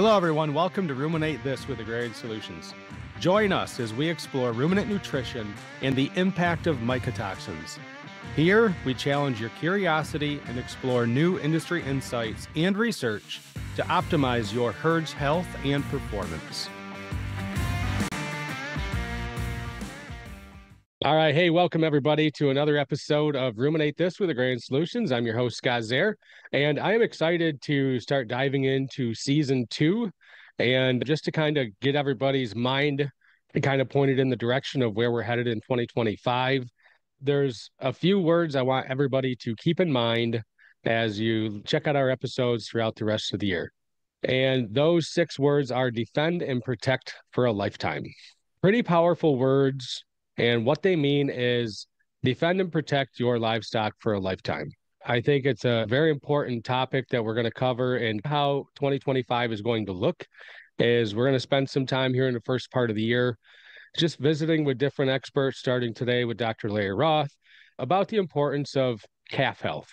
Hello, everyone. Welcome to Ruminate This with Agrarian Solutions. Join us as we explore ruminant nutrition and the impact of mycotoxins. Here, we challenge your curiosity and explore new industry insights and research to optimize your herd's health and performance. All right. Hey, welcome everybody to another episode of Ruminate This with Agrarian Solutions. I'm your host, Scott Zaire, and I am excited to start diving into season 2 and just to kind of get everybody's mind kind of pointed in the direction of where we're headed in 2025. There's a few words I want everybody to keep in mind as you check out our episodes throughout the rest of the year. And those 6 words are defend and protect for a lifetime. Pretty powerful words. And what they mean is defend and protect your livestock for a lifetime. I think it's a very important topic that we're going to cover, and how 2025 is going to look is we're going to spend some time here in the first part of the year just visiting with different experts, starting today with Dr. Larry Roth, about the importance of calf health.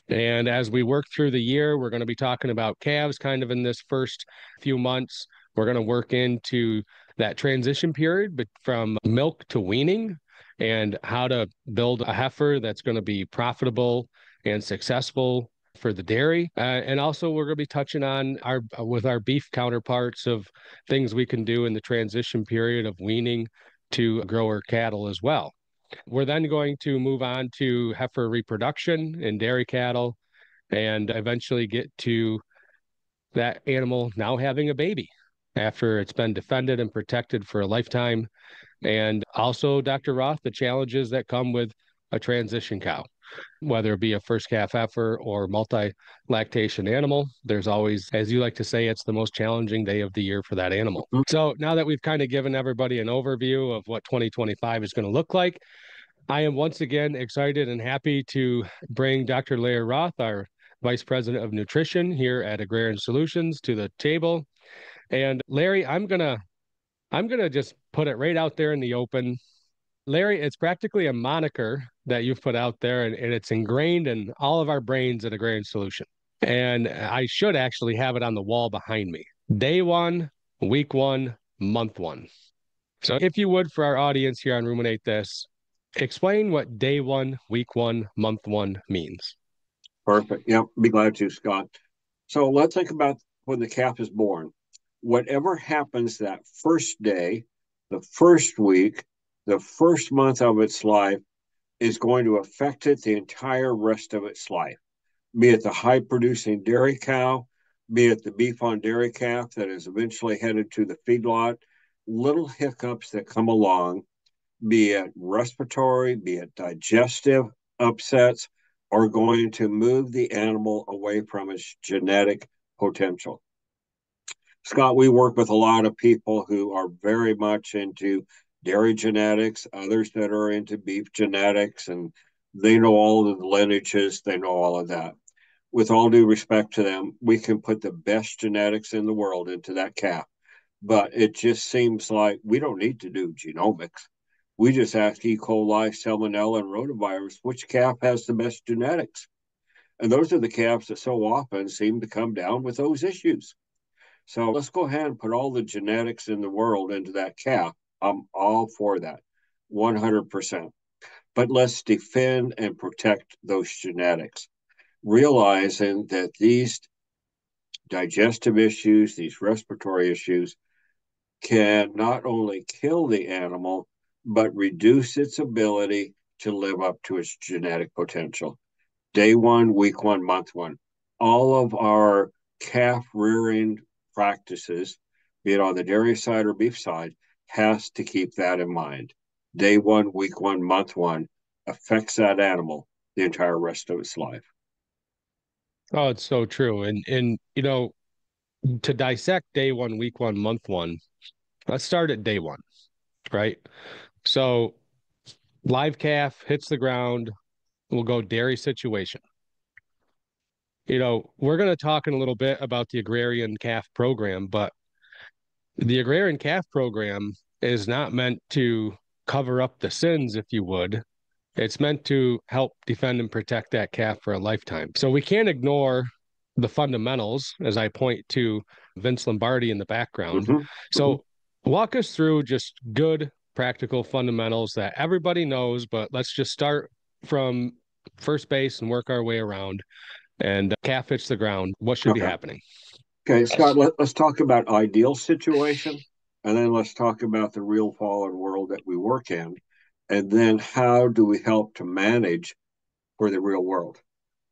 And as we work through the year, we're going to be talking about calves kind of in this first few months. We're going to work into that transition period, but from milk to weaning, and how to build a heifer that's going to be profitable and successful for the dairy. And also we're going to be touching on with our beef counterparts of things we can do in the transition period of weaning to grower cattle as well. We're then going to move on to heifer reproduction in dairy cattle and eventually get to that animal now having a baby after it's been defended and protected for a lifetime. And also, Dr. Roth, the challenges that come with a transition cow, whether it be a first calf heifer or multi-lactation animal. There's always, as you like to say, it's the most challenging day of the year for that animal. So now that we've kind of given everybody an overview of what 2025 is going to look like, I am once again excited and happy to bring Dr. Larry Roth, our Vice President of Nutrition here at Agrarian Solutions, to the table. And Larry, I'm gonna just put it right out there in the open. Larry, it's practically a moniker that you've put out there, and it's ingrained in all of our brains at Agrarian Solution. And I should actually have it on the wall behind me. Day 1, week 1, month 1. So if you would, for our audience here on Ruminate This, explain what day 1, week 1, month 1 means. Perfect. Yep. Be glad to, Scott. So let's think about when the calf is born. Whatever happens that first day, the first week, the first month of its life is going to affect it the entire rest of its life. Be it the high-producing dairy cow, be it the beef on dairy calf that is eventually headed to the feedlot, little hiccups that come along, be it respiratory, be it digestive upsets, are going to move the animal away from its genetic potential. Scott, we work with a lot of people who are very much into dairy genetics, others that are into beef genetics, and they know all of the lineages, they know all of that. With all due respect to them, we can put the best genetics in the world into that calf, but it just seems like we don't need to do genomics. We just ask E. coli, salmonella, and rotavirus, which calf has the best genetics? And those are the calves that so often seem to come down with those issues. So let's go ahead and put all the genetics in the world into that calf. I'm all for that, 100%. But let's defend and protect those genetics, realizing that these digestive issues, these respiratory issues, can not only kill the animal, but reduce its ability to live up to its genetic potential. Day 1, week 1, month 1. All of our calf rearing practices, be it on the dairy side or beef side, has to keep that in mind. Day 1, week 1, month 1 affects that animal the entire rest of its life. Oh, it's so true. And you know, to dissect day 1, week 1, month 1, let's start at day 1, right? So live calf hits the ground, we'll go dairy situation. You know, we're going to talk in a little bit about the Agrarian Calf Program, but the Agrarian Calf Program is not meant to cover up the sins, if you would. It's meant to help defend and protect that calf for a lifetime. So we can't ignore the fundamentals as I point to Vince Lombardi in the background. Mm-hmm. Mm-hmm. So walk us through just good practical fundamentals that everybody knows, but let's just start from first base and work our way around. And calf hits the ground. What should be Okay. happening? Okay, Scott, let's talk about ideal situation, and then let's talk about the real fallen world that we work in, and then how do we help to manage for the real world.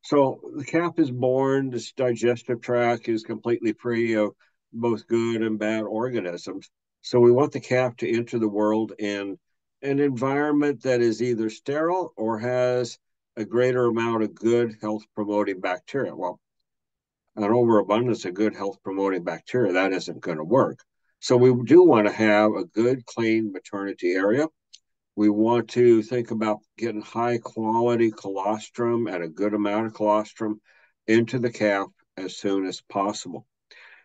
So the calf is born, this digestive tract is completely free of both good and bad organisms. So we want the calf to enter the world in an environment that is either sterile or has a greater amount of good health promoting bacteria. Well, an overabundance of good health promoting bacteria, that isn't going to work. So we do want to have a good, clean maternity area. We want to think about getting high quality colostrum and a good amount of colostrum into the calf as soon as possible.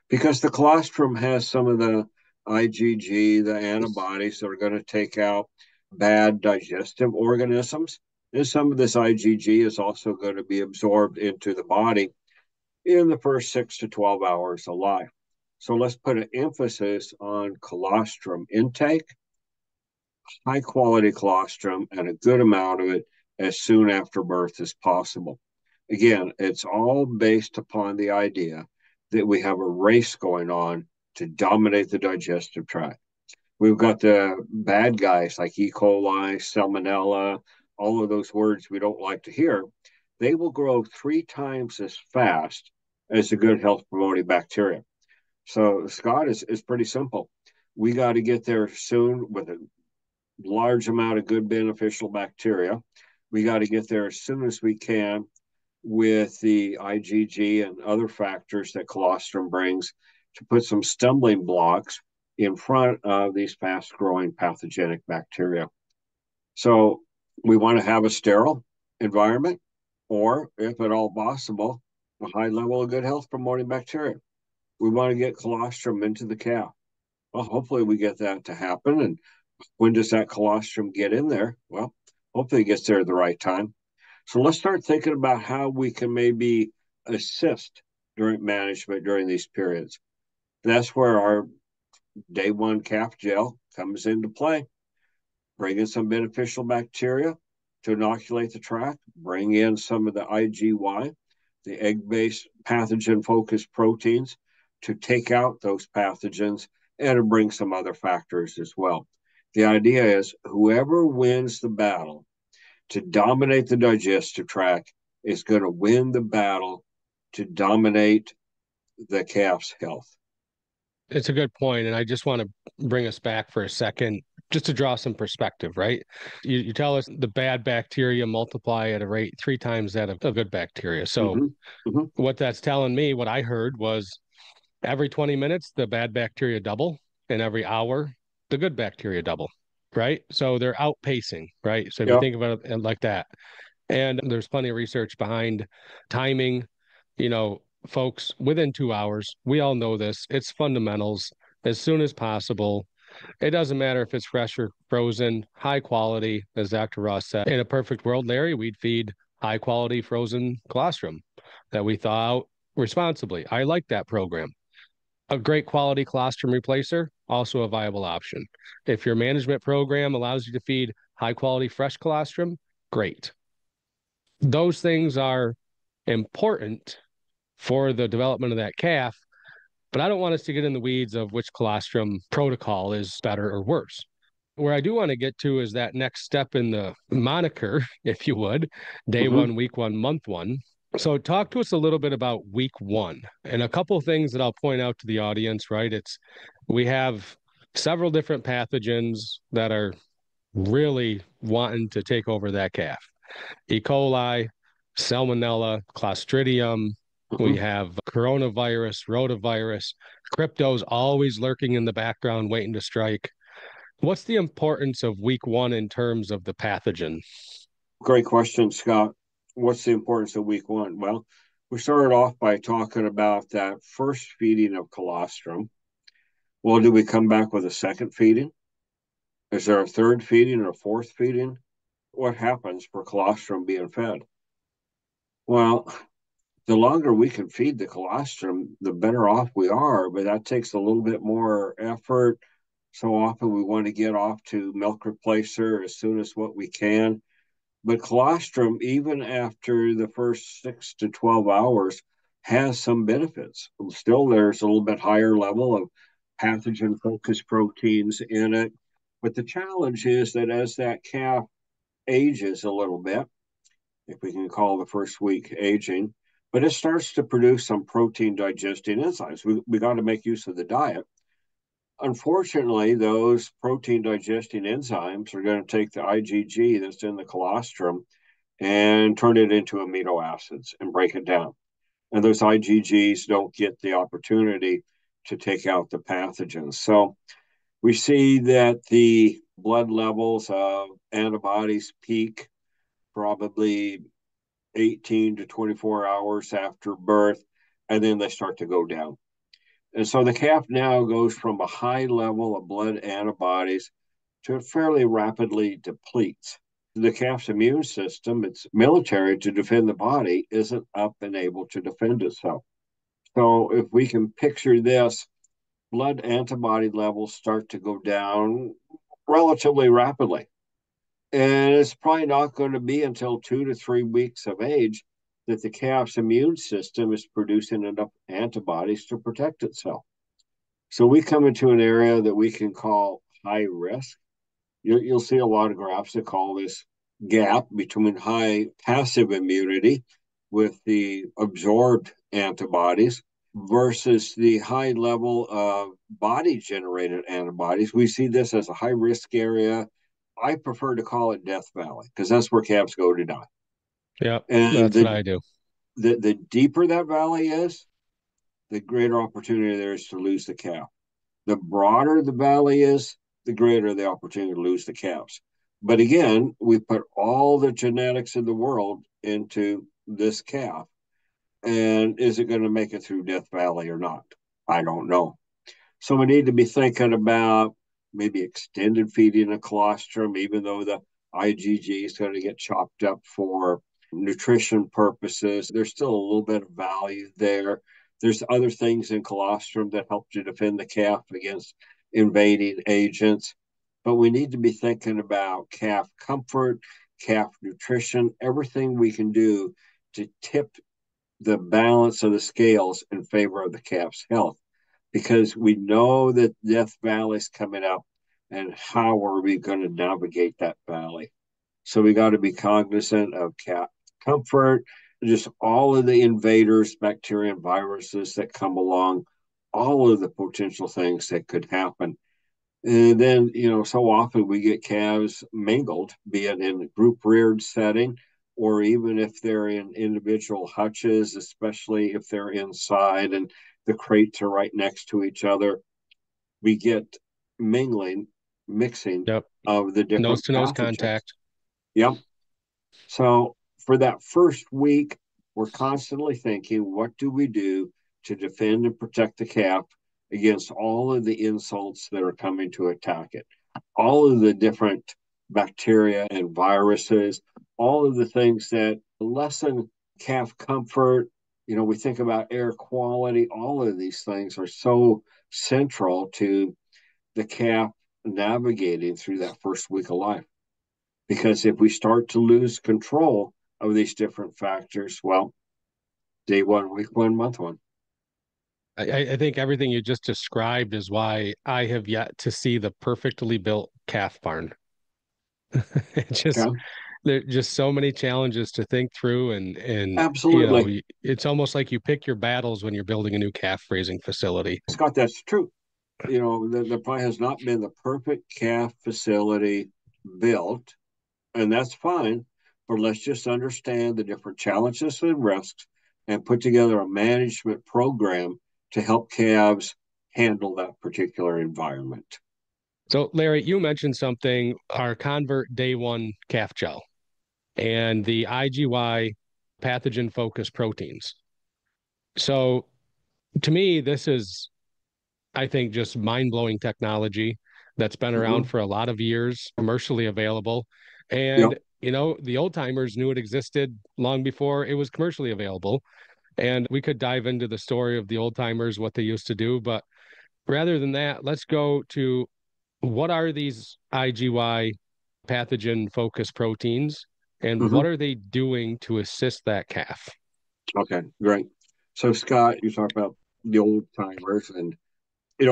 Because the colostrum has some of the IgG, the antibodies that are going to take out bad digestive organisms. And some of this IgG is also going to be absorbed into the body in the first 6 to 12 hours of life. So let's put an emphasis on colostrum intake, high quality colostrum, and a good amount of it as soon after birth as possible. Again, it's all based upon the idea that we have a race going on to dominate the digestive tract. We've got the bad guys like E. coli, salmonella, all of those words we don't like to hear. They will grow 3 times as fast as the good health promoting bacteria. So, Scott, is pretty simple. We got to get there soon with a large amount of good beneficial bacteria. We got to get there as soon as we can with the IgG and other factors that colostrum brings to put some stumbling blocks in front of these fast growing pathogenic bacteria. So we want to have a sterile environment, or if at all possible, a high level of good health promoting bacteria. We want to get colostrum into the calf. Well, hopefully we get that to happen. And when does that colostrum get in there? Well, hopefully it gets there at the right time. So let's start thinking about how we can maybe assist during management during these periods. That's where our day one calf gel comes into play. Bring in some beneficial bacteria to inoculate the tract, bring in some of the IgY, the egg-based pathogen-focused proteins to take out those pathogens and to bring some other factors as well. The idea is whoever wins the battle to dominate the digestive tract is going to win the battle to dominate the calf's health. It's a good point, and I just want to bring us back for a second, just to draw some perspective, right? You tell us the bad bacteria multiply at a rate 3 times that of good bacteria. So Mm-hmm. Mm-hmm. what that's telling me, what I heard was every 20 minutes, the bad bacteria double, and every hour, the good bacteria double, right? So they're outpacing, right? So if you Yeah. think about it like that, and there's plenty of research behind timing, folks, within 2 hours, we all know this, it's fundamentals as soon as possible. It doesn't matter if it's fresh or frozen, high quality, as Dr. Ross said. In a perfect world, Larry, we'd feed high quality frozen colostrum that we thaw out responsibly. I like that program. A great quality colostrum replacer, also a viable option. If your management program allows you to feed high quality fresh colostrum, great. Those things are important for the development of that calf, but I don't want us to get in the weeds of which colostrum protocol is better or worse. Where I do want to get to is that next step in the moniker, if you would, day Mm-hmm. one, week one, month one. So talk to us a little bit about week one and a couple of things that I'll point out to the audience, right? We have several different pathogens that are really wanting to take over that calf. E. coli, salmonella, clostridium. We Mm-hmm. have coronavirus, rotavirus, cryptos always lurking in the background, waiting to strike. What's the importance of week one in terms of the pathogen? Great question, Scott. What's the importance of week one? Well, we started off by talking about that first feeding of colostrum. Well, do we come back with a second feeding? Is there a third feeding or a fourth feeding? What happens for colostrum being fed? Well, The longer we can feed the colostrum, the better off we are, but that takes a little bit more effort. So often we want to get off to milk replacer as soon as what we can. But colostrum, even after the first 6 to 12 hours, has some benefits. Still, there's a little bit higher level of pathogen-focused proteins in it. But the challenge is that as that calf ages a little bit, if we can call the first week aging, but it starts to produce some protein digesting enzymes. We got to make use of the diet. Unfortunately, those protein digesting enzymes are going to take the IgG that's in the colostrum and turn it into amino acids and break it down. And those IgGs don't get the opportunity to take out the pathogens. So we see that the blood levels of antibodies peak probably 18 to 24 hours after birth, and then they start to go down. And so the calf now goes from a high level of blood antibodies to it fairly rapidly depletes. The calf's immune system, its military to defend the body, isn't up and able to defend itself. So if we can picture this, blood antibody levels start to go down relatively rapidly. And it's probably not going to be until 2 to 3 weeks of age that the calf's immune system is producing enough antibodies to protect itself. So we come into an area that we can call high risk. You'll see a lot of graphs that call this gap between high passive immunity with the absorbed antibodies versus the high level of body generated antibodies. We see this as a high risk area. I prefer to call it Death Valley because that's where calves go to die. Yeah, And that's what I do. the deeper that valley is, the greater opportunity there is to lose the calf. The broader the valley is, the greater the opportunity to lose the calves. But again, we put all the genetics in the world into this calf. And is it going to make it through Death Valley or not? I don't know. So we need to be thinking about maybe extended feeding a colostrum, even though the IgG is going to get chopped up for nutrition purposes. There's still a little bit of value there. There's other things in colostrum that help to defend the calf against invading agents. But we need to be thinking about calf comfort, calf nutrition, everything we can do to tip the balance of the scales in favor of the calf's health because we know that Death Valley is coming up, and how are we going to navigate that valley? So we got to be cognizant of calf comfort, just all of the invaders, bacteria and viruses that come along, all of the potential things that could happen. And then, so often we get calves mingled, be it in a group reared setting, or even if they're in individual hutches, especially if they're inside and the crates are right next to each other, we get mingling, mixing Yep. of the Nose different to nose pathogens. contact. Yep. So for that first week, we're constantly thinking, what do we do to defend and protect the calf against all of the insults that are coming to attack it? All of the different bacteria and viruses, all of the things that lessen calf comfort. We think about air quality. All of these things are so central to the calf navigating through that first week of life. Because if we start to lose control of these different factors, well, day one, week one, month one. I think everything you just described is why I have yet to see the perfectly built calf barn. It just Okay. there are just so many challenges to think through and Absolutely. it's almost like you pick your battles when you're building a new calf raising facility. Scott, that's true. There probably has not been the perfect calf facility built, and that's fine. But let's just understand the different challenges and risks and put together a management program to help calves handle that particular environment. So Larry, you mentioned something, our convert day one calf gel and the IgY pathogen focused proteins. So to me, this is, I think, just mind blowing technology that's been around Mm-hmm. for a lot of years, commercially available. Yep. And, the old timers knew it existed long before it was commercially available. And we could dive into the story of the old timers, what they used to do. But rather than that, let's go to what are these IGY pathogen focused proteins and Mm-hmm. what are they doing to assist that calf? Okay, great. So, Scott, you talk about the old timers, and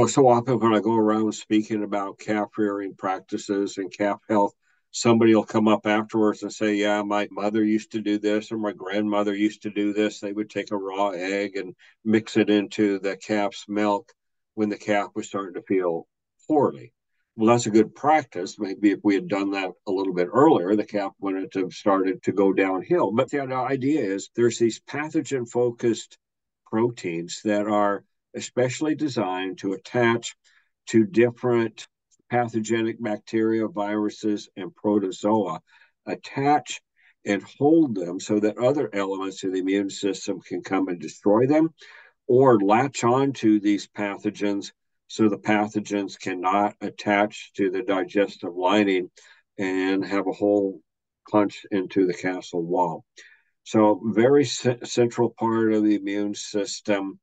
so often when I go around speaking about calf rearing practices and calf health, somebody will come up afterwards and say, "Yeah, my mother used to do this, or my grandmother used to do this. They would take a raw egg and mix it into the calf's milk when the calf was starting to feel poorly." Well, that's a good practice. Maybe if we had done that a little bit earlier, the calf wouldn't have started to go downhill. But the idea is there's these pathogen focused proteins that are especially designed to attach to different pathogenic bacteria, viruses, and protozoa, attach and hold them so that other elements of the immune system can come and destroy them, or latch on to these pathogens so the pathogens cannot attach to the digestive lining and have a hole punched into the castle wall. So, very central part of the immune system,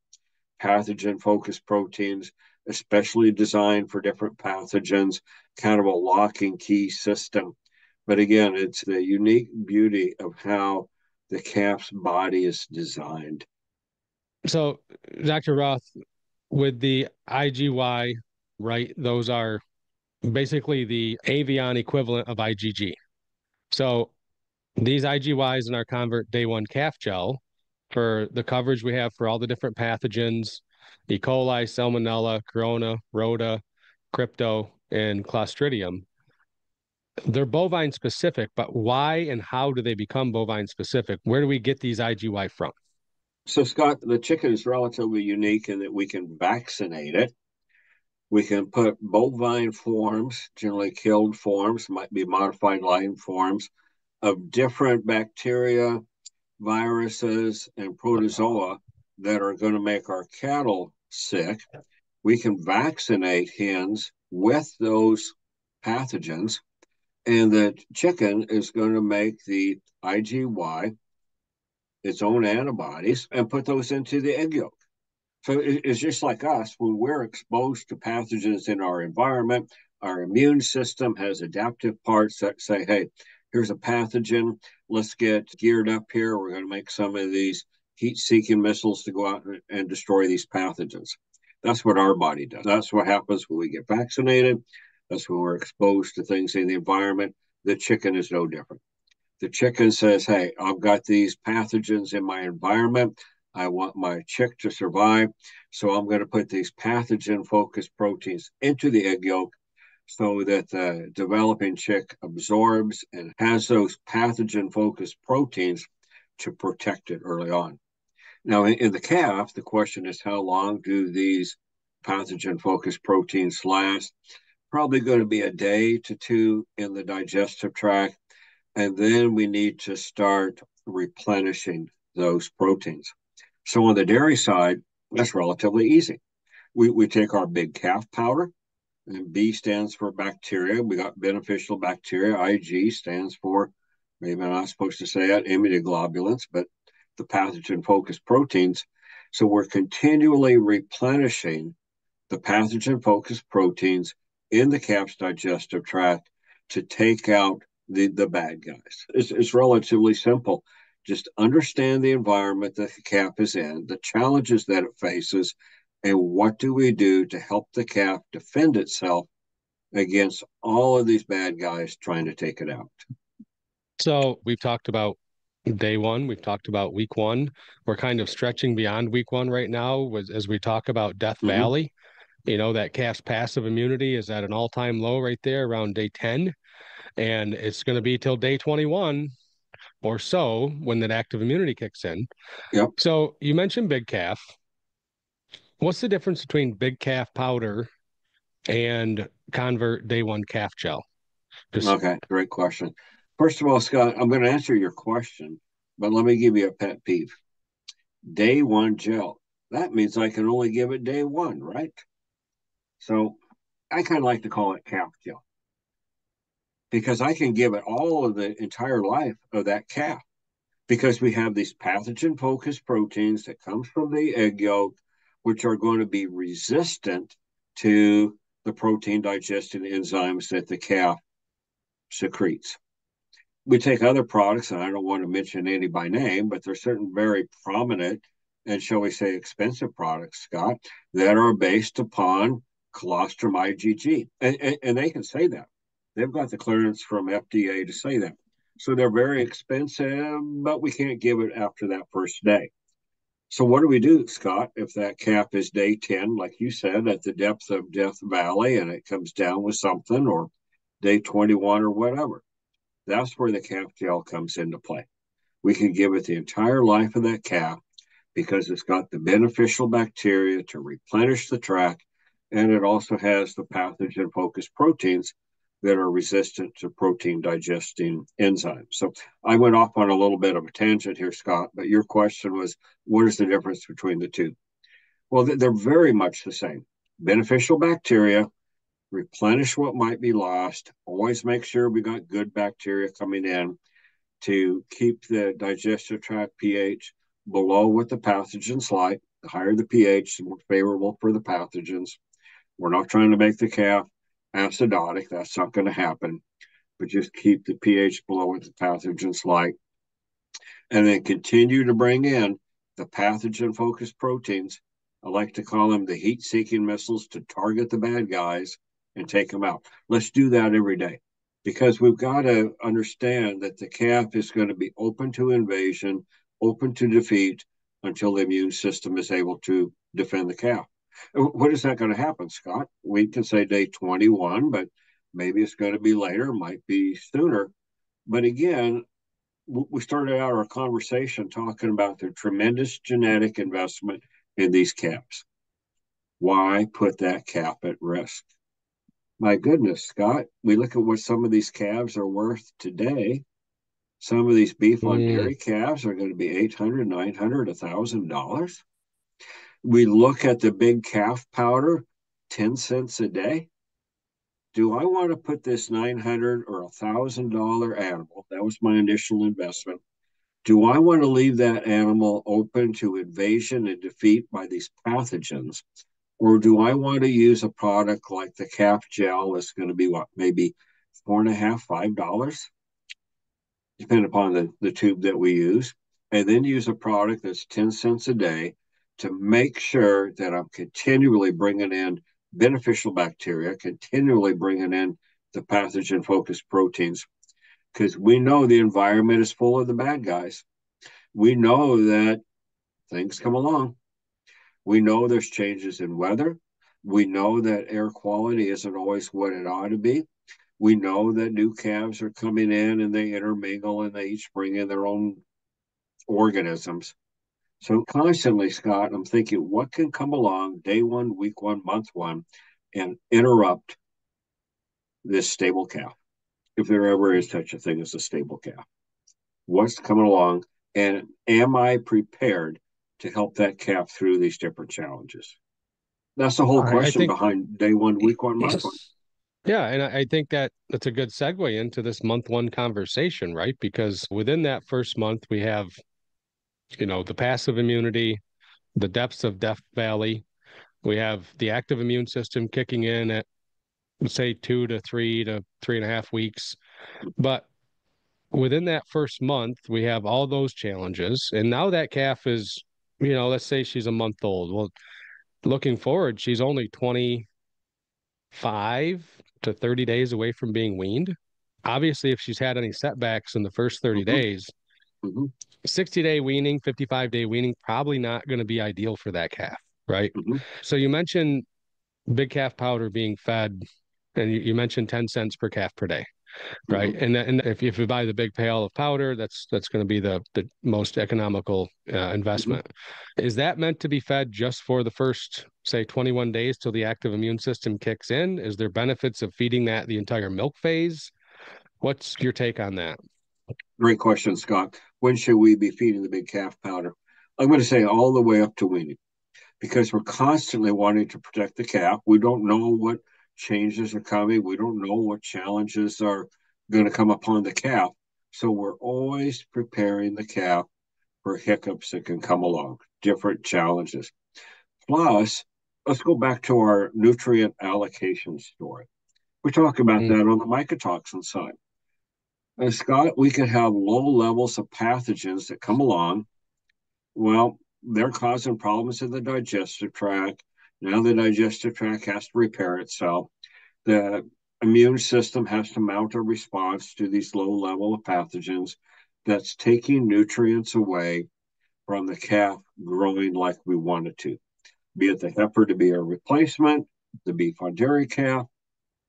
pathogen-focused proteins, especially designed for different pathogens, kind of a lock and key system. But again, it's the unique beauty of how the calf's body is designed. So, Dr. Roth, with the IGY, right, those are basically the avian equivalent of IgG. So, these IGYs in our Convert Day One Calf Gel for the coverage we have for all the different pathogens, E. coli, Salmonella, Corona, Rota, Crypto, and Clostridium. They're bovine specific, but why and how do they become bovine specific? Where do we get these IGY from? So, Scott, the chicken is relatively unique in that we can vaccinate it. We can put bovine forms, generally killed forms, might be modified line forms of different bacteria, viruses, and protozoa that are going to make our cattle sick. We can vaccinate hens with those pathogens, and the chicken is going to make the IgY, its own antibodies, and put those into the egg yolk. So it's just like us. When we're exposed to pathogens in our environment, our immune system has adaptive parts that say, hey, here's a pathogen. Let's get geared up here. We're going to make some of these heat seeking missiles to go out and destroy these pathogens. That's what our body does. That's what happens when we get vaccinated. That's when we're exposed to things in the environment. The chicken is no different. The chicken says, hey, I've got these pathogens in my environment. I want my chick to survive. So I'm going to put these pathogen focused proteins into the egg yolk so that the developing chick absorbs and has those pathogen focused proteins to protect it early on. Now, in the calf, the question is how long do these pathogen focused proteins last? Probably going to be a day to two in the digestive tract. And then we need to start replenishing those proteins. So on the dairy side, that's relatively easy. We take our big calf powder, and B stands for bacteria. We got beneficial bacteria. IG stands for, maybe I'm not supposed to say it, immunoglobulins, but the pathogen focused proteins. So we're continually replenishing the pathogen focused proteins in the calf's digestive tract to take out the bad guys. It's relatively simple. Just understand the environment that the calf is in, the challenges that it faces, and what do we do to help the calf defend itself against all of these bad guys trying to take it out. So, we've talked about day one, we've talked about week one. We're kind of stretching beyond week one right now as we talk about Death Mm-hmm. Valley. You know, that calf's passive immunity is at an all time low right there around day 10. And it's going to be till day 21 or so when that active immunity kicks in. Yep. So you mentioned big calf. What's the difference between big calf powder and Convert Day One Calf Gel? Just Okay. Great question. First of all, Scott, I'm going to answer your question, but let me give you a pet peeve. Day one gel. That means I can only give it day one, right? So I kind of like to call it calf gel because I can give it all of the entire life of that calf because we have these pathogen-focused proteins that comes from the egg yolk, which are going to be resistant to the protein digesting enzymes that the calf secretes. We take other products, and I don't want to mention any by name, but there's certain very prominent and, shall we say, expensive products, Scott, that are based upon colostrum IgG. And they can say that. They've got the clearance from FDA to say that. So they're very expensive, but we can't give it after that first day. So what do we do, Scott, if that calf is day 10, like you said, at the depth of Death Valley, and it comes down with something, or day 21 or whatever? That's where the calf gel comes into play. We can give it the entire life of that calf because it's got the beneficial bacteria to replenish the tract, and it also has the pathogen-focused proteins that are resistant to protein digesting enzymes. So I went off on a little bit of a tangent here, Scott, but your question was, what is the difference between the two? Well, they're very much the same. Beneficial bacteria replenish what might be lost, always make sure we got good bacteria coming in to keep the digestive tract pH below what the pathogens like. The higher the pH, the more favorable for the pathogens. We're not trying to make the calf acidotic. That's not going to happen. But just keep the pH below what the pathogens like. And then continue to bring in the pathogen-focused proteins. I like to call them the heat-seeking missiles to target the bad guys and take them out. Let's do that every day because we've got to understand that the calf is going to be open to invasion, open to defeat until the immune system is able to defend the calf. What is that going to happen, Scott? We can say day 21, but maybe it's going to be later, might be sooner. But again, we started out our conversation talking about the tremendous genetic investment in these calves. Why put that calf at risk? My goodness, Scott, we look at what some of these calves are worth today. Some of these beef on dairy calves are going to be $800, $900, $1,000. We look at the big calf powder, 10 cents a day. Do I want to put this $900 or $1,000 animal? That was my initial investment. Do I want to leave that animal open to invasion and defeat by these pathogens? Or do I want to use a product like the calf gel that's going to be what, maybe $4.50, $5, depending upon the tube that we use, and then use a product that's 10 cents a day to make sure that I'm continually bringing in beneficial bacteria, continually bringing in the pathogen-focused proteins, because we know the environment is full of the bad guys. We know that things come along. We know there's changes in weather. We know that air quality isn't always what it ought to be. We know that new calves are coming in and they intermingle and they each bring in their own organisms. So constantly, Scott, I'm thinking, what can come along day one, week one, month one, and interrupt this stable calf, if there ever is such a thing as a stable calf? What's coming along, and am I prepared to help that calf through these different challenges? That's the whole I question think, behind day one, week one, month one. yeah, and I think that that's a good segue into this month one conversation, right? Because within that first month, we have, the passive immunity, the depths of Death Valley. We have the active immune system kicking in at, say, 2 to 3 to 3.5 weeks. But within that first month, we have all those challenges. And now that calf is, let's say she's a month old. Well, looking forward, she's only 25 to 30 days away from being weaned. Obviously, if she's had any setbacks in the first 30 Mm-hmm. days, Mm-hmm. 60-day weaning, 55-day weaning, probably not going to be ideal for that calf, right? Mm-hmm. So you mentioned big calf powder being fed, and you mentioned 10 cents per calf per day, right? Mm-hmm. And if you buy the big pail of powder, that's going to be the most economical Mm-hmm. investment. Is that meant to be fed just for the first, say, 21 days till the active immune system kicks in? Is there benefits of feeding that the entire milk phase? What's your take on that? Great question, Scott. When should we be feeding the big calf powder? I'm going to say all the way up to weaning, because we're constantly wanting to protect the calf. We don't know what changes are coming. We don't know what challenges are going to come upon the calf. So we're always preparing the calf for hiccups that can come along, different challenges. Plus, let's go back to our nutrient allocation story. We talk about Mm. that on the mycotoxin side. And Scott, we could have low levels of pathogens that come along. Well, they're causing problems in the digestive tract. Now the digestive tract has to repair itself. The immune system has to mount a response to these low level of pathogens that's taking nutrients away from the calf growing like we want it to, be it the heifer to be a replacement, the beef on dairy calf.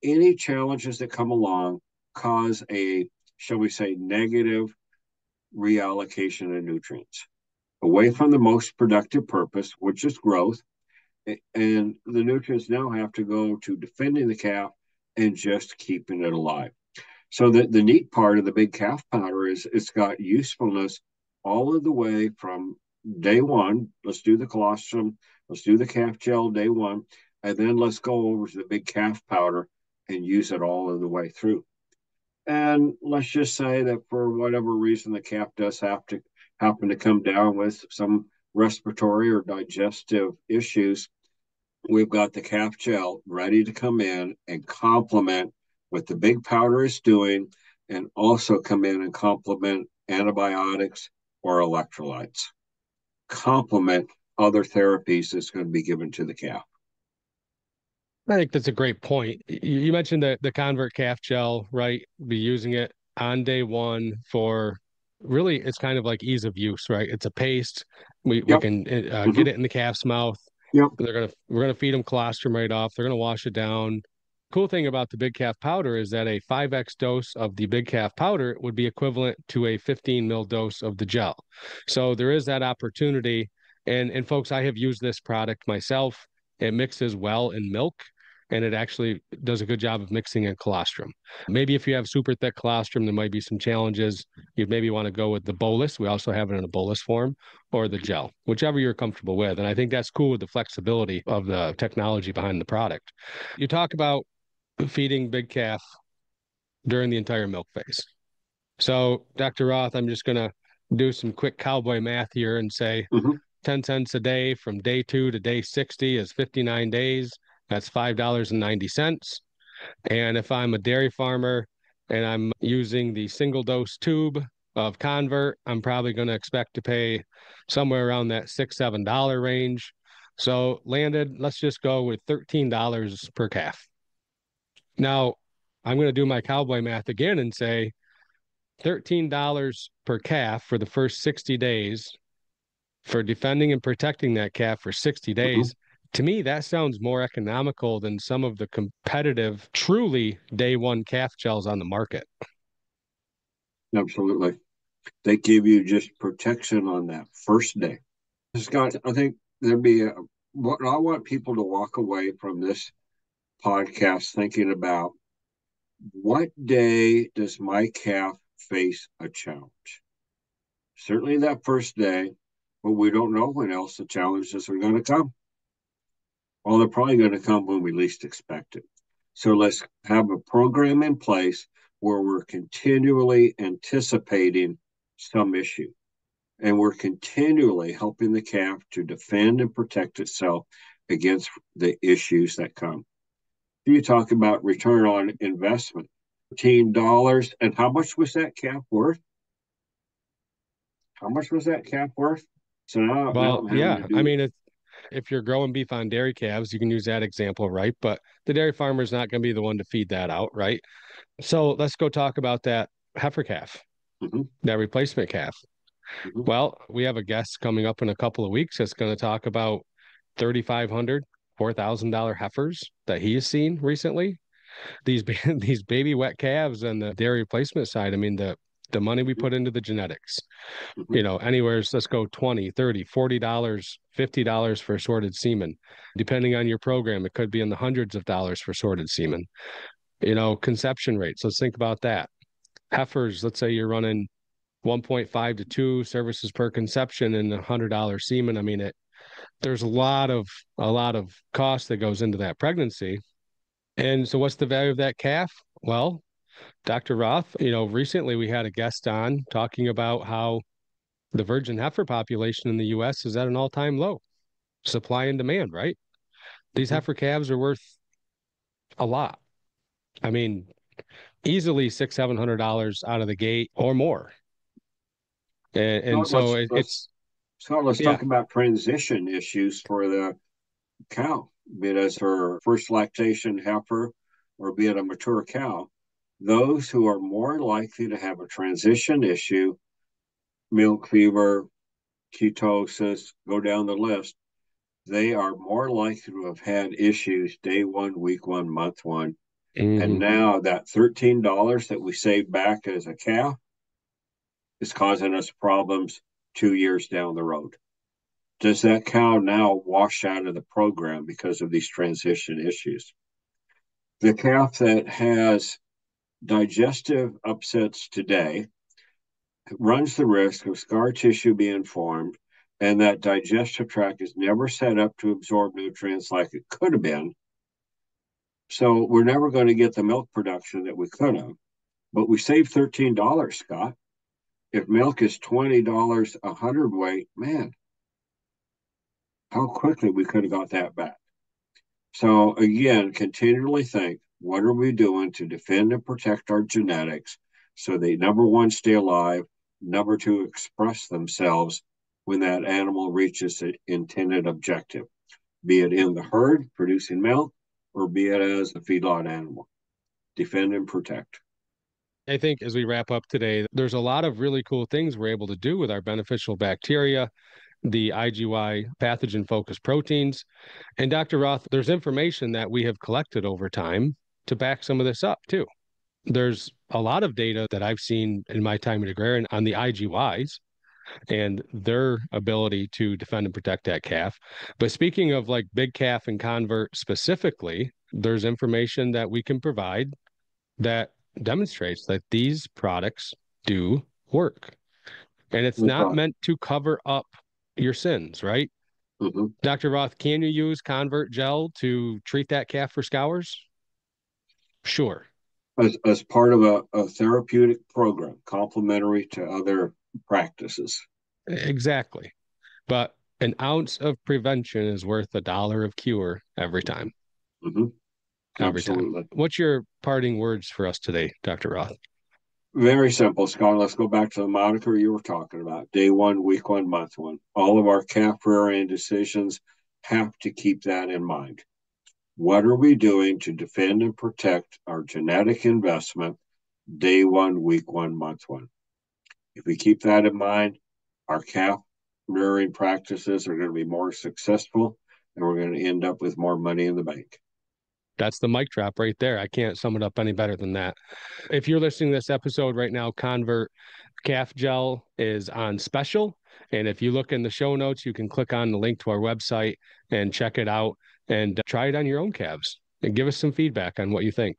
Any challenges that come along cause a, shall we say, negative reallocation of nutrients away from the most productive purpose, which is growth. And the nutrients now have to go to defending the calf and just keeping it alive. So the neat part of the big calf powder is it's got usefulness all of the way from day one. Let's do the colostrum, let's do the calf gel day one, and then let's go over to the big calf powder and use it all of the way through. And let's just say that for whatever reason the calf does have to happen to come down with some respiratory or digestive issues, we've got the calf gel ready to come in and complement what the big powder is doing, and also come in and complement antibiotics or electrolytes, complement other therapies that's going to be given to the calf. I think that's a great point. You mentioned the convert calf gel, right? Be using it on day one for really, it's kind of like ease of use, right? It's a paste. We Yep. can Mm-hmm. get it in the calf's mouth. Yep. We're gonna feed them colostrum right off. They're gonna wash it down. Cool thing about the big calf powder is that a 5x dose of the big calf powder would be equivalent to a 15 mil dose of the gel. So there is that opportunity. And folks, I have used this product myself. It mixes well in milk, and it actually does a good job of mixing in colostrum. Maybe if you have super thick colostrum, there might be some challenges. You'd maybe want to go with the bolus. We also have it in a bolus form, or the gel, whichever you're comfortable with. And I think that's cool with the flexibility of the technology behind the product. You talk about feeding big calf during the entire milk phase. So, Dr. Roth, I'm just going to do some quick cowboy math here and say Mm-hmm. 10 cents a day from day 2 to day 60 is 59 days. That's $5.90. And if I'm a dairy farmer and I'm using the single dose tube of Convert, I'm probably going to expect to pay somewhere around that $6, $7 range. So landed, let's just go with $13 per calf. Now, I'm going to do my cowboy math again and say $13 per calf for the first 60 days for defending and protecting that calf for 60 Mm-hmm. days. To me, that sounds more economical than some of the competitive, truly day one calf gels on the market. Absolutely. They give you just protection on that first day. Scott, I think there'd be what I want people to walk away from this podcast thinking about: what day does my calf face a challenge? Certainly that first day, but we don't know when else the challenges are going to come. Well, they're probably going to come when we least expect it. So let's have a program in place where we're continually anticipating some issue, and we're continually helping the calf to defend and protect itself against the issues that come. You talk about return on investment, $15. And how much was that calf worth? How much was that calf worth? So now Well, I'm having to yeah, I do. mean, if you're growing beef on dairy calves, you can use that example, right? But the dairy farmer is not going to be the one to feed that out, right? So let's go talk about that heifer calf, Mm-hmm, that replacement calf. mm-hmm, Well, we have a guest coming up in a couple of weeks that's going to talk about 3,500, $4,000 heifers that he has seen recently. These these baby wet calves and the dairy replacement side. I mean, the money we put into the genetics, mm-hmm, anywhere, let's go 20, 30, $40, $50 for sorted semen. Depending on your program, it could be in the hundreds of dollars for sorted semen. Conception rates. Let's think about that. Heifers, let's say you're running 1.5 to 2 services per conception and $100 semen. I mean, there's a lot of cost that goes into that pregnancy. And so what's the value of that calf? Well, Dr. Roth, recently we had a guest on talking about how the virgin heifer population in the U.S. is at an all-time low. Supply and demand, right? These Mhm. heifer calves are worth a lot. I mean, easily $600-700 out of the gate or more. And So so let's yeah. talk about transition issues for the cow, be it as her first lactation heifer or be it a mature cow. Those who are more likely to have a transition issue, milk fever, ketosis, go down the list, they are more likely to have had issues day one, week one, month one. And Mhm. now that $13 that we saved back as a calf is causing us problems 2 years down the road. Does that cow now wash out of the program because of these transition issues? The calf that has digestive upsets today runs the risk of scar tissue being formed, and that digestive tract is never set up to absorb nutrients like it could have been. So we're never going to get the milk production that we could have. But we saved $13, Scott. If milk is $20 a hundredweight, man, how quickly we could have got that back. So again, continually think, what are we doing to defend and protect our genetics so they, number one, stay alive, number two, express themselves when that animal reaches the intended objective, be it in the herd producing milk or be it as a feedlot animal. Defend and protect. I think as we wrap up today, there's a lot of really cool things we're able to do with our beneficial bacteria, the IGY pathogen-focused proteins. And Dr. Roth, there's information that we have collected over time to back some of this up too. There's a lot of data that I've seen in my time at Agrarian on the IGYs and their ability to defend and protect that calf. But speaking of like big calf and convert specifically, there's information that we can provide that demonstrates that these products do work. And it's That's not right. meant to cover up your sins, right? Mm-hmm. Dr. Roth, can you use convert gel to treat that calf for scours? Sure. As part of a therapeutic program, complementary to other practices. Exactly. But an ounce of prevention is worth $1 of cure every Mm-hmm. time. Mm-hmm. Every time. Absolutely. What's your parting words for us today, Dr. Roth? Very simple, Scott. Let's go back to the moniker you were talking about. Day one, week one, month one. All of our calf rearing decisions have to keep that in mind. What are we doing to defend and protect our genetic investment day one, week one, month one? If we keep that in mind, our calf rearing practices are going to be more successful and we're going to end up with more money in the bank. That's the mic drop right there. I can't sum it up any better than that. If you're listening to this episode right now, Convert Calf Gel is on special. And if you look in the show notes, you can click on the link to our website and check it out and try it on your own calves and give us some feedback on what you think.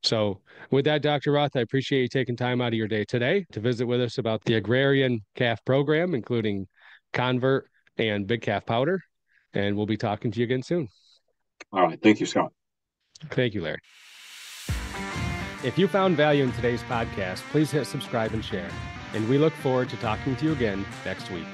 So, with that, Dr. Roth, I appreciate you taking time out of your day today to visit with us about the Agrarian Calf Program, including Convert and Big Calf Powder. And we'll be talking to you again soon. All right. Thank you, Scott. Thank you, Larry. If you found value in today's podcast, please hit subscribe and share. And we look forward to talking to you again next week.